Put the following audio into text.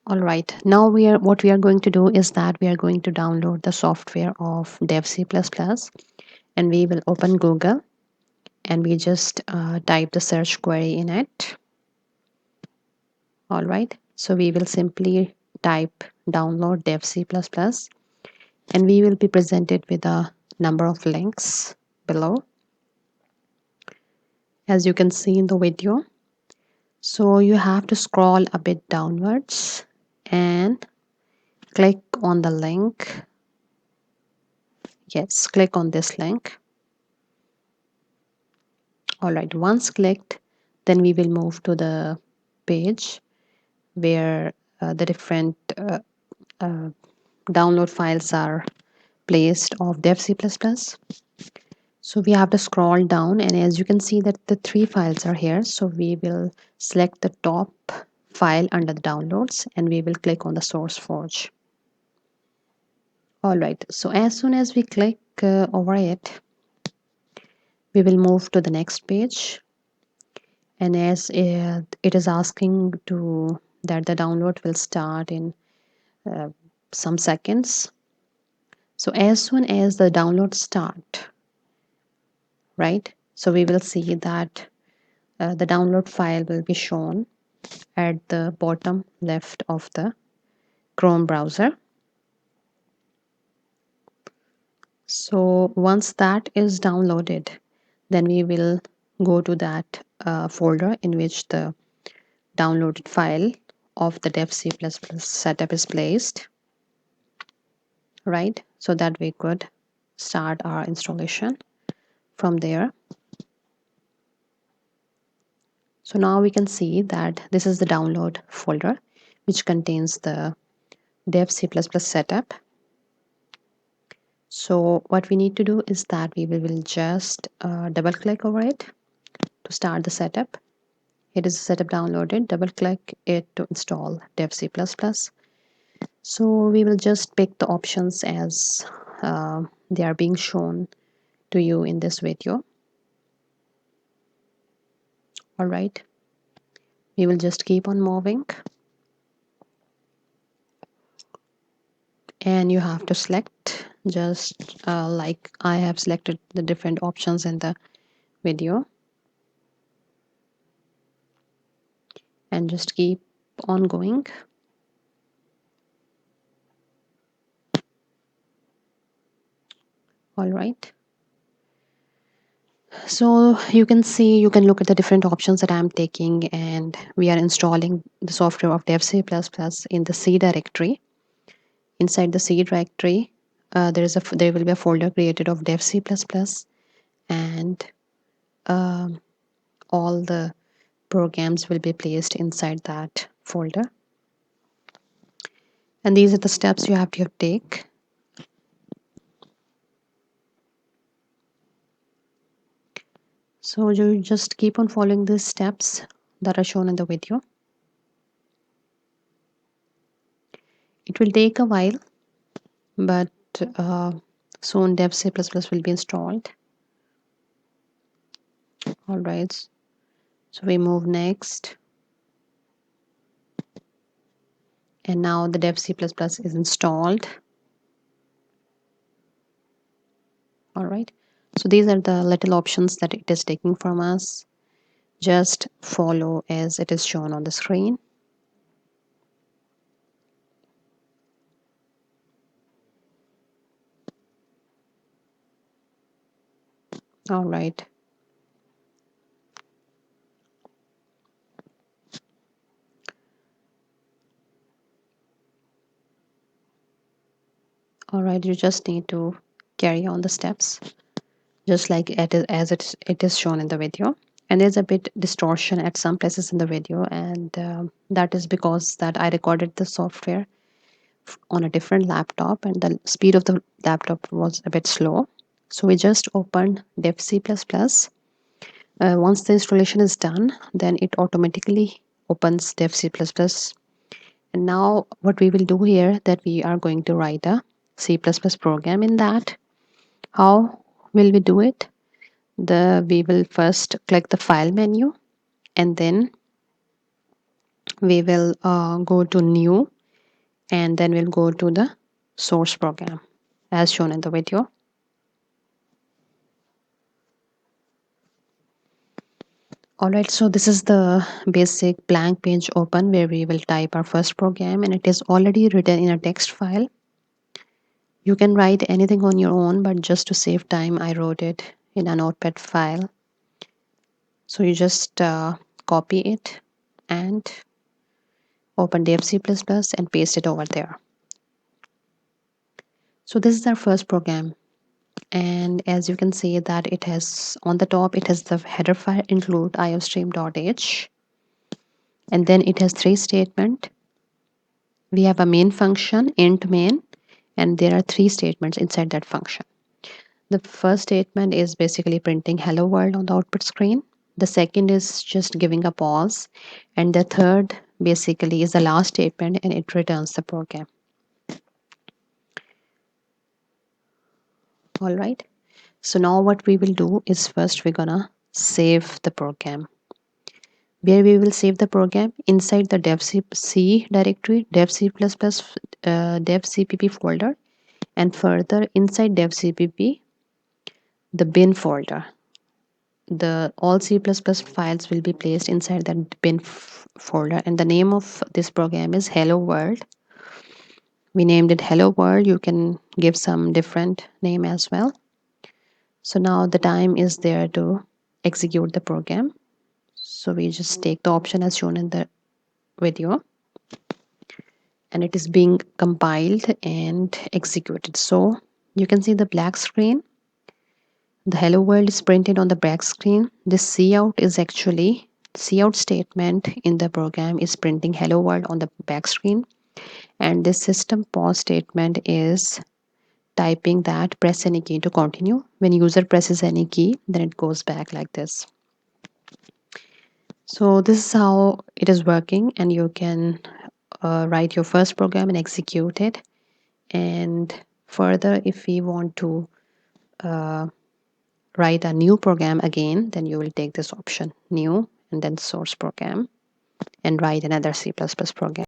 All right, now what we are going to do is that we are going to download the software of DevC++, and we will open Google, and we just type the search query in it. All right, so we will simply type download DevC++, and we will be presented with a number of links below, as you can see in the video. So you have to scroll a bit downwards and click on the link. Yes, click on this link. All right, once clicked, then we will move to the page where the different uh, download files are placed of DevC++. So we have to scroll down, and as you can see that the three files are here. So we will select the top file under the downloads, and we will click on the source forge. All right, so as soon as we click over it, we will move to the next page, and as it is asking to that the download will start in uh, some seconds. So as soon as the download start, right, so we will see that the download file will be shown at the bottom left of the Chrome browser. So once that is downloaded, then we will go to that folder in which the downloaded file of the DevC++ setup is placed, right? So that we could start our installation from there. So now we can see that this is the download folder which contains the DevC++ setup. So what we need to do is that we will just double click over it to start the setup. It is setup downloaded. Double click it to install DevC++. So we will just pick the options as they are being shown to you in this video. All right, we will just keep on moving, and you have to select just like I have selected the different options in the video, and just keep on going. All right, so you can see, you can look at the different options that I'm taking, and we are installing the software of DevC++ in the C directory. Inside the C directory, there will be a folder created of DevC++, and um, all the programs will be placed inside that folder. And these are the steps you have to take. So you just keep on following these steps that are shown in the video. It will take a while, but soon DevC++ will be installed. All right, so we move next, and now the DevC++ is installed. All right, so these are the little options that it is taking from us. Just follow as it is shown on the screen. All right, all right, you just need to carry on the steps just like it is shown in the video. And there's a bit distortion at some places in the video, and that is because that I recorded the software on a different laptop, and the speed of the laptop was a bit slow. So we just opened DevC++. Once the installation is done, then it automatically opens DevC++. And now what we will do here, that we are going to write a C++ program in that. How will we do it? We will first click the file menu, and then we will go to new, and then we'll go to the source program as shown in the video. Alright, so this is the basic blank page open where we will type our first program, and it is already written in a text file. You can write anything on your own, but just to save time, I wrote it in a notepad file. So you just copy it and open DevC++ and paste it over there. So this is our first program, and as you can see that it has on the top, it has the header file include iostream.h, and then it has three statements. We have a main function int main, and there are three statements inside that function. The first statement is basically printing hello world on the output screen. The second is just giving a pause, and the third basically is the last statement and it returns the program. All right, so now what we will do is first we're gonna save the program. Where we will save the program? Inside the DevC directory, DevC++, DevCpp folder, and further inside DevCpp, the bin folder. The all C++ files will be placed inside that bin folder, and the name of this program is hello world. We named it hello world. You can give some different name as well. So now the time is there to execute the program. So we just take the option as shown in the video, and it is being compiled and executed. So you can see the black screen. The hello world is printed on the back screen. This cout is actually cout statement in the program is printing hello world on the back screen, and this system pause statement is typing that press any key to continue. When user presses any key, then it goes back like this. So this is how it is working, and you can write your first program and execute it. And further, if we want to uh, write a new program again, then you will take this option new and then source program and write another C++ program.